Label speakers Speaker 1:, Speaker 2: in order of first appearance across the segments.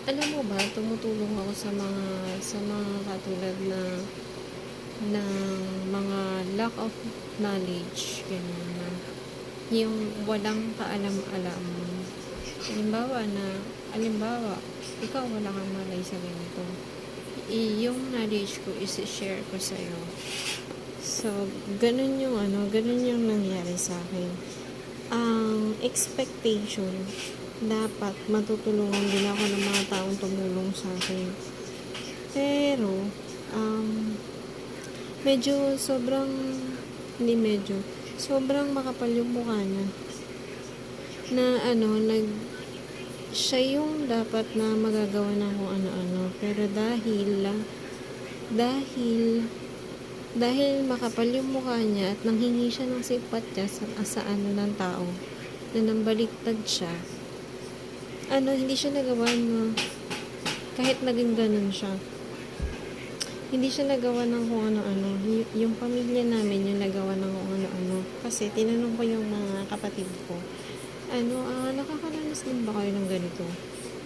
Speaker 1: Alam mo ba, tumutulong ako sa mga katulad ng mga lack of knowledge, ganyan na yung walang kaalam-alam. Halimbawa, ikaw wala kang malay sa ganito. Yung knowledge ko is-share ko sa'yo. So, ganun yung nangyari sa akin. Ang expectation, dapat matutulungan din ako ng mga taong tumulong sa akin. Pero, sobrang makapal yung mukha niya. Siya yung dapat na magagawa ng kung ano-ano. Pero dahil makapal yung mukha niya at nanghingi siya ng simpatya sa ng tao, na nambaliktad siya, hindi siya nagawa na, kahit naging ganun siya, hindi siya nagawa ng kung ano-ano. Yung pamilya namin yung nagawa ng kung ano-ano. Kasi tinanong ko yung mga kapatid ko, nakakaranas din ba kayo ng ganito?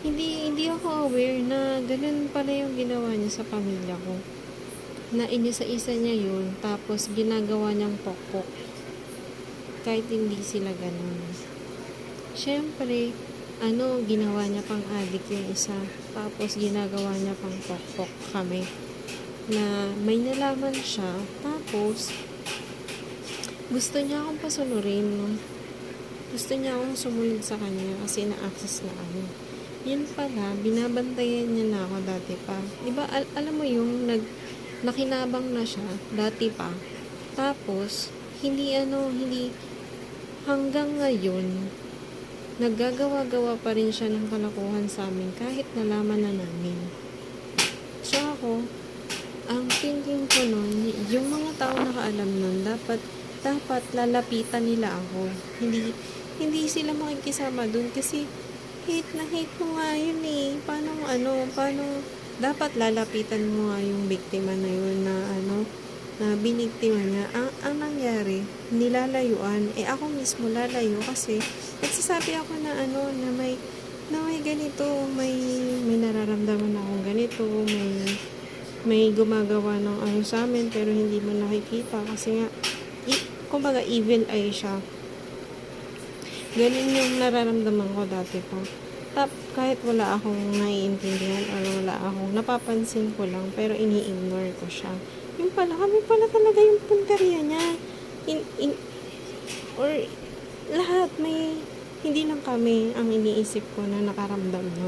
Speaker 1: Hindi ako aware na ganun pala yung ginawa niya sa pamilya ko. Na inisa-isa niya yun, tapos ginagawa niyang pokpok. Kahit hindi sila ganun. Siyempre, ginawa niya pang adik yung isa, tapos ginagawa niya pang pokpok kami. Na may nalaman siya, tapos gusto niya akong pasunurin, no? Gusto niya akong sumunod sa kanya kasi na-access na kami. Yun pala, binabantayan niya na ako dati pa. Diba, alam mo yung nakinabang na siya dati pa. Tapos, hindi hanggang ngayon, naggagawa-gawa pa rin siya ng kalokohan sa amin kahit nalaman na namin. So ako, ang thinking ko nun, yung mga tao nakaalam nun, dapat lalapitan nila ako. Hindi sila makikisama dun kasi hate na hate mo nga yun eh. Paano dapat lalapitan mo nga yung biktima na yun na biniktima niya. Ang nangyari, nilalayuan, ako mismo lalayo kasi nagsasabi ako na may ganito, may nararamdaman akong ganito, may gumagawa ng sa amin pero hindi mo nakikita kasi nga kumbaga evil eye siya. Ganun yung nararamdaman ko dati pa. Kahit wala akong naiintindihan or wala akong napapansin ko lang pero ini-ignore ko siya. Kami pala talaga yung punteriya niya. Or lahat hindi lang kami ang iniisip ko na nakaramdam nun.